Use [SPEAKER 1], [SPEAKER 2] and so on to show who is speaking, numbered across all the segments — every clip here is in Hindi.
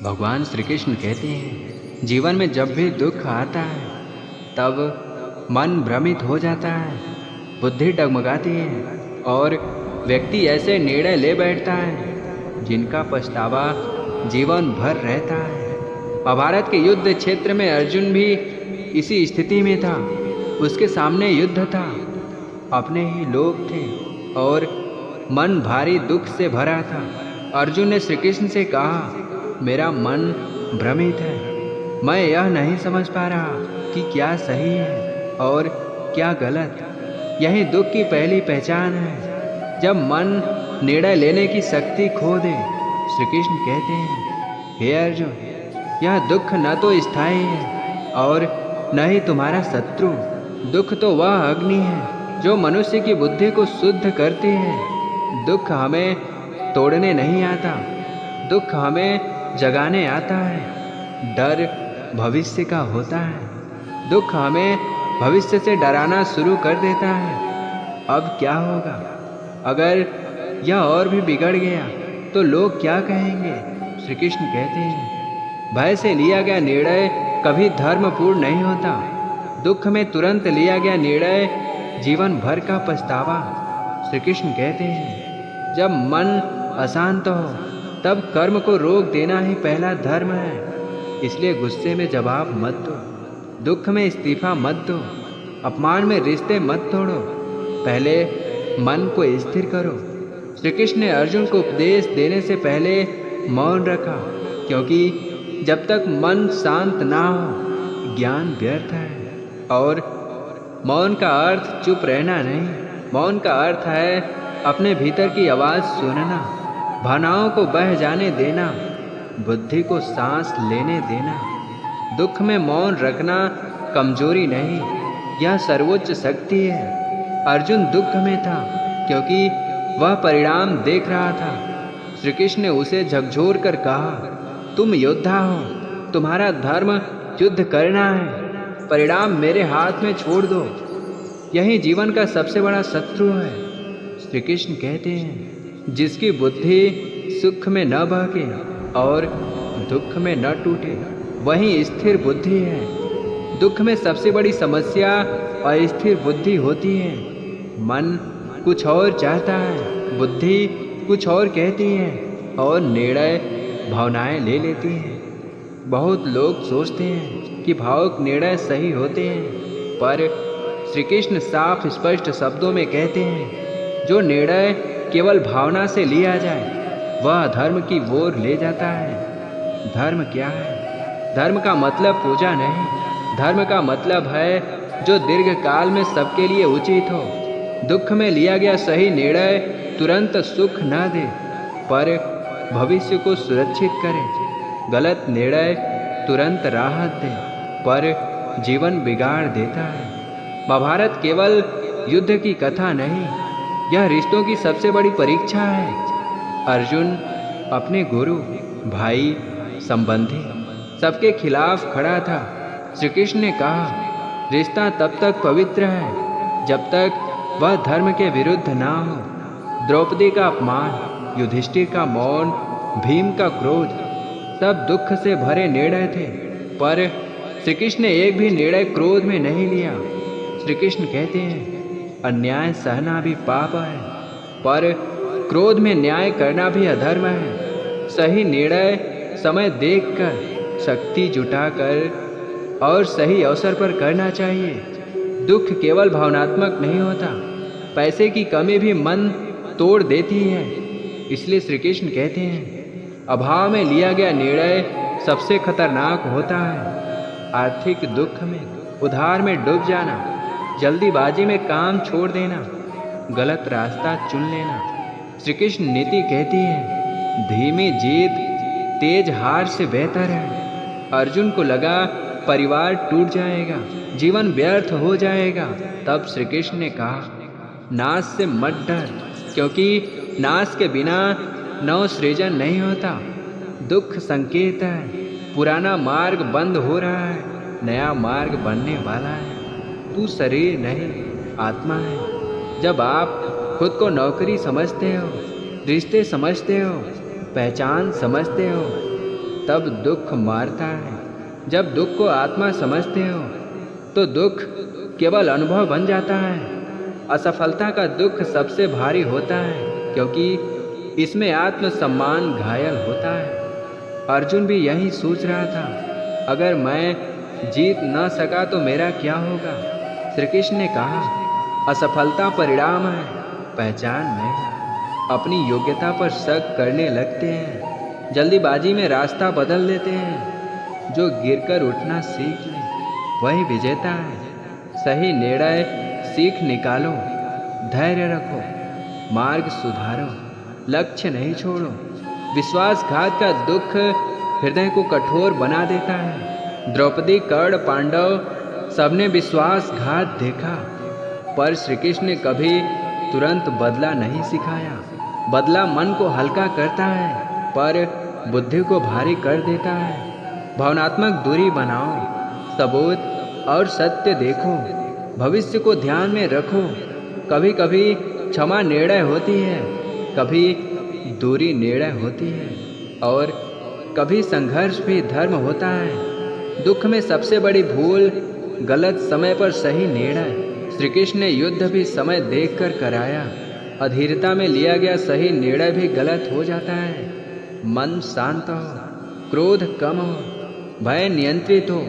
[SPEAKER 1] भगवान श्री कृष्ण कहते हैं, जीवन में जब भी दुख आता है तब मन भ्रमित हो जाता है, बुद्धि डगमगाती है और व्यक्ति ऐसे निर्णय ले बैठता है जिनका पछतावा जीवन भर रहता है। महाभारत के युद्ध क्षेत्र में अर्जुन भी इसी स्थिति में था। उसके सामने युद्ध था, अपने ही लोग थे और मन भारी दुख से भरा था। अर्जुन ने श्री कृष्ण से कहा, मेरा मन भ्रमित है, मैं यह नहीं समझ पा रहा कि क्या सही है और क्या गलत। यही दुख की पहली पहचान है, जब मन निर्णय लेने की शक्ति खो दे। श्री कृष्ण कहते हैं, हे अर्जुन, यह दुख न तो स्थायी है और न ही तुम्हारा शत्रु। दुख तो वह अग्नि है जो मनुष्य की बुद्धि को शुद्ध करती है। दुख हमें तोड़ने नहीं आता, दुख हमें जगाने आता है। डर भविष्य का होता है, दुख हमें भविष्य से डराना शुरू कर देता है। अब क्या होगा अगर यह और भी बिगड़ गया तो लोग क्या कहेंगे? श्री कृष्ण कहते हैं, भय से लिया गया निर्णय कभी धर्मपूर्ण नहीं होता। दुख में तुरंत लिया गया निर्णय जीवन भर का पछतावा। श्री कृष्ण कहते हैं, जब मन अशांत हो तब कर्म को रोक देना ही पहला धर्म है। इसलिए गुस्से में जवाब मत दो, दुख में इस्तीफा मत दो, अपमान में रिश्ते मत तोड़ो। पहले मन को स्थिर करो। श्री कृष्ण ने अर्जुन को उपदेश देने से पहले मौन रखा, क्योंकि जब तक मन शांत ना हो ज्ञान व्यर्थ है। और मौन का अर्थ चुप रहना नहीं, मौन का अर्थ है अपने भीतर की आवाज़ सुनना, भावनाओं को बह जाने देना, बुद्धि को सांस लेने देना। दुख में मौन रखना कमजोरी नहीं, यह सर्वोच्च शक्ति है। अर्जुन दुख में था क्योंकि वह परिणाम देख रहा था। श्री कृष्ण ने उसे झकझोर कर कहा, तुम योद्धा हो, तुम्हारा धर्म युद्ध करना है, परिणाम मेरे हाथ में छोड़ दो। यही जीवन का सबसे बड़ा शत्रु है। श्री कृष्ण कहते हैं, जिसकी बुद्धि सुख में न बहके और दुख में न टूटे वही स्थिर बुद्धि है। दुख में सबसे बड़ी समस्या अस्थिर बुद्धि होती है। मन कुछ और चाहता है, बुद्धि कुछ और कहती है और निर्णय भावनाएं ले लेती हैं। बहुत लोग सोचते हैं कि भावुक निर्णय सही होते हैं, पर श्री कृष्ण साफ स्पष्ट शब्दों में कहते हैं, जो निर्णय केवल भावना से लिया जाए वह धर्म की ओर ले जाता है। धर्म क्या है? धर्म का मतलब पूजा नहीं, धर्म का मतलब है जो दीर्घ काल में सबके लिए उचित हो। दुख में लिया गया सही निर्णय तुरंत सुख न दे पर भविष्य को सुरक्षित करे। गलत निर्णय तुरंत राहत दे पर जीवन बिगाड़ देता है। महाभारत केवल युद्ध की कथा नहीं, यह रिश्तों की सबसे बड़ी परीक्षा है। अर्जुन अपने गुरु, भाई, संबंधी सबके खिलाफ खड़ा था। श्री कृष्ण ने कहा, रिश्ता तब तक पवित्र है जब तक वह धर्म के विरुद्ध ना हो। द्रौपदी का अपमान, युधिष्ठिर का मौन, भीम का क्रोध, सब दुख से भरे निर्णय थे, पर श्री कृष्ण ने एक भी निर्णय क्रोध में नहीं लिया। श्री कृष्ण कहते हैं, अन्याय सहना भी पाप है, पर क्रोध में न्याय करना भी अधर्म है। सही निर्णय समय देखकर, शक्ति जुटाकर और सही अवसर पर करना चाहिए। दुख केवल भावनात्मक नहीं होता, पैसे की कमी भी मन तोड़ देती है। इसलिए श्री कृष्ण कहते हैं, अभाव में लिया गया निर्णय सबसे खतरनाक होता है। आर्थिक दुख में, उधार में डूब जाना, जल्दीबाजी में काम छोड़ देना, गलत रास्ता चुन लेना। श्री कृष्ण नीति कहती है, धीमी जीत तेज हार से बेहतर है। अर्जुन को लगा परिवार टूट जाएगा, जीवन व्यर्थ हो जाएगा। तब श्री कृष्ण ने कहा, नाश से मत डर, क्योंकि नाश के बिना नव सृजन नहीं होता। दुख संकेत है, पुराना मार्ग बंद हो रहा है, नया मार्ग बनने वाला है। तू शरीर नहीं, आत्मा है। जब आप खुद को नौकरी समझते हो, रिश्ते समझते हो, पहचान समझते हो, तब दुख मारता है। जब दुख को आत्मा समझते हो तो दुख केवल अनुभव बन जाता है। असफलता का दुख सबसे भारी होता है क्योंकि इसमें आत्मसम्मान घायल होता है। अर्जुन भी यही सोच रहा था, अगर मैं जीत न सका तो मेरा क्या होगा। श्री कृष्ण ने कहा, असफलता परिणाम है, पहचान नहीं। अपनी योग्यता पर शक करने लगते हैं, जल्दीबाजी में रास्ता बदल लेते हैं। जो गिरकर उठना सीख ले वही विजेता है। सही निर्णय सीख निकालो, धैर्य रखो, मार्ग सुधारो, लक्ष्य नहीं छोड़ो। विश्वासघात का दुख हृदय को कठोर बना देता है। द्रौपदी, कर्ण, पांडव सबने विश्वासघात देखा, पर श्री कृष्ण ने कभी तुरंत बदला नहीं सिखाया। बदला मन को हल्का करता है पर बुद्धि को भारी कर देता है। भावनात्मक दूरी बनाओ, सबूत और सत्य देखो, भविष्य को ध्यान में रखो। कभी कभी क्षमा निर्णय होती है, कभी दूरी निर्णय होती है और कभी संघर्ष भी धर्म होता है। दुख में सबसे बड़ी भूल गलत समय पर सही निर्णय। श्री कृष्ण ने युद्ध भी समय देखकर कराया। अधीरता में लिया गया सही निर्णय भी गलत हो जाता है। मन शांत हो, क्रोध कम हो, भय नियंत्रित हो,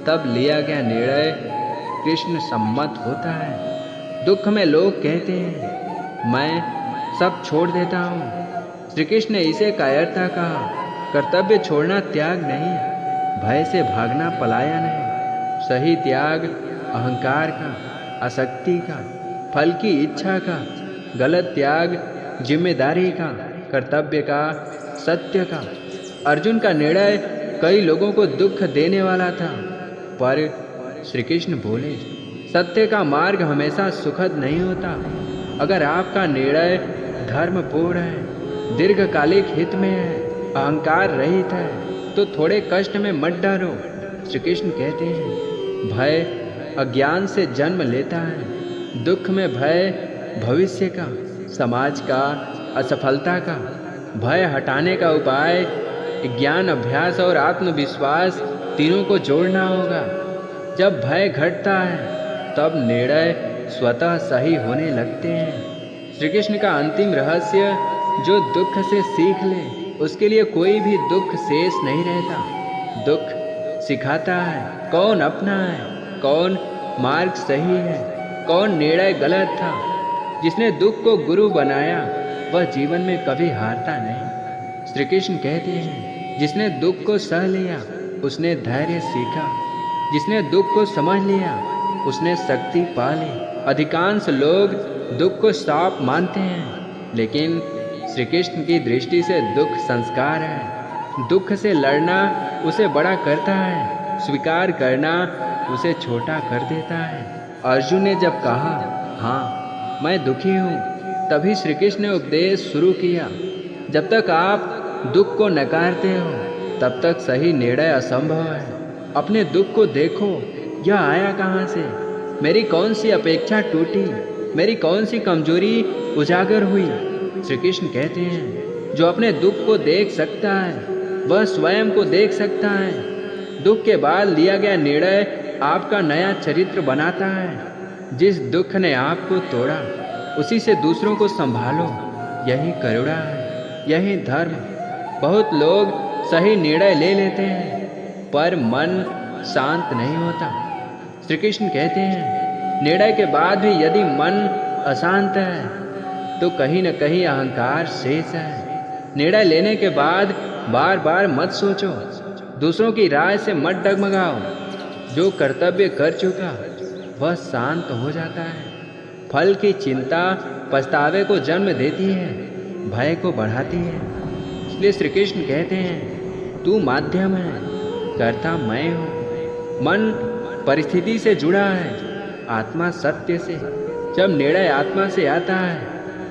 [SPEAKER 1] तब लिया गया निर्णय कृष्ण सम्मत होता है। दुख में लोग कहते हैं, मैं सब छोड़ देता हूँ। श्री कृष्ण ने इसे कायरता कहा। कर्तव्य छोड़ना त्याग नहीं, भय से भागना पलायन है। सही त्याग अहंकार का, आसक्ति का, फल की इच्छा का। गलत त्याग जिम्मेदारी का, कर्तव्य का, सत्य का। अर्जुन का निर्णय कई लोगों को दुख देने वाला था, पर श्री कृष्ण बोले, सत्य का मार्ग हमेशा सुखद नहीं होता। अगर आपका निर्णय धर्मपूर्ण है, दीर्घकालिक हित में है, अहंकार रहित है, तो थोड़े कष्ट में मत डरो। श्री कृष्ण कहते हैं, भय अज्ञान से जन्म लेता है। दुख में भय भविष्य का, समाज का, असफलता का। भय हटाने का उपाय ज्ञान, अभ्यास और आत्मविश्वास तीनों को जोड़ना होगा। जब भय घटता है तब निर्णय स्वतः सही होने लगते हैं। श्री कृष्ण का अंतिम रहस्य, जो दुख से सीख ले उसके लिए कोई भी दुख शेष नहीं रहता। दुख सिखाता है कौन अपना है, कौन मार्ग सही है, कौन निर्णय गलत था। जिसने दुख को गुरु बनाया वह जीवन में कभी हारता नहीं। श्री कृष्ण कहते हैं, जिसने दुख को सह लिया उसने धैर्य सीखा। जिसने दुख को समझ लिया उसने शक्ति पा ली। अधिकांश लोग दुख को श्राप मानते हैं, लेकिन श्री कृष्ण की दृष्टि से दुख संस्कार है। दुख से लड़ना उसे बड़ा करता है, स्वीकार करना उसे छोटा कर देता है। अर्जुन ने जब कहा, हाँ मैं दुखी हूँ, तभी श्री कृष्ण ने उपदेश शुरू किया। जब तक आप दुख को नकारते हो तब तक सही निर्णय असंभव है। अपने दुख को देखो, यह आया कहाँ से? मेरी कौन सी अपेक्षा टूटी? मेरी कौन सी कमजोरी उजागर हुई? श्री कृष्ण कहते हैं, जो अपने दुख को देख सकता है वह स्वयं को देख सकता है। दुख के बाद लिया गया निर्णय आपका नया चरित्र बनाता है। जिस दुख ने आपको तोड़ा उसी से दूसरों को संभालो, यही करुणा है, यही धर्म। बहुत लोग सही निर्णय ले लेते हैं पर मन शांत नहीं होता। श्री कृष्ण कहते हैं, निर्णय के बाद भी यदि मन अशांत है तो कहीं न कहीं अहंकार शेष है। निर्णय लेने के बाद बार बार मत सोचो, दूसरों की राय से मत डगमगाओ। जो कर्तव्य कर चुका वह शांत हो जाता है। फल की चिंता पछतावे को जन्म देती है, भय को बढ़ाती है। इसलिए श्री कृष्ण कहते हैं, तू माध्यम है, कर्ता मैं हूँ। मन परिस्थिति से जुड़ा है, आत्मा सत्य से। जब निर्णय आत्मा से आता है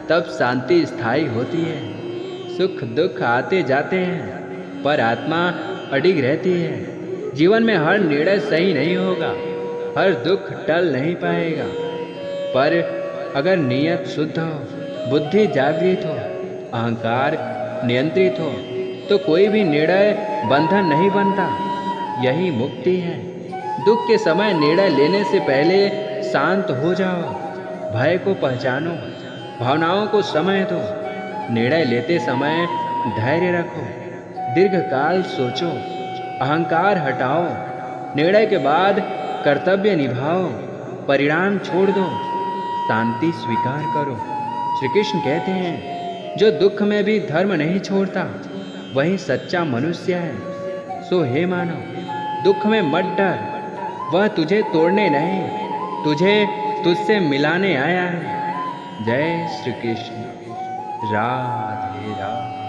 [SPEAKER 1] तब शांति स्थायी होती है। सुख दुख आते जाते हैं पर आत्मा अडिग रहती है। जीवन में हर निर्णय सही नहीं होगा, हर दुख टल नहीं पाएगा, पर अगर नीयत शुद्ध हो, बुद्धि जागृत हो, अहंकार नियंत्रित हो तो कोई भी निर्णय बंधन नहीं बनता। यही मुक्ति है। दुख के समय निर्णय लेने से पहले शांत हो जाओ, भय को पहचानो, भावनाओं को समय दो। निर्णय लेते समय धैर्य रखो, दीर्घकाल सोचो, अहंकार हटाओ। निर्णय के बाद कर्तव्य निभाओ, परिणाम छोड़ दो, शांति स्वीकार करो। श्री कृष्ण कहते हैं, जो दुख में भी धर्म नहीं छोड़ता वही सच्चा मनुष्य है। सो हे मानव, दुख में मत डर, वह तुझे तोड़ने नहीं, तुझसे मिलाने आया है। जय श्री कृष्ण। राधे राधे।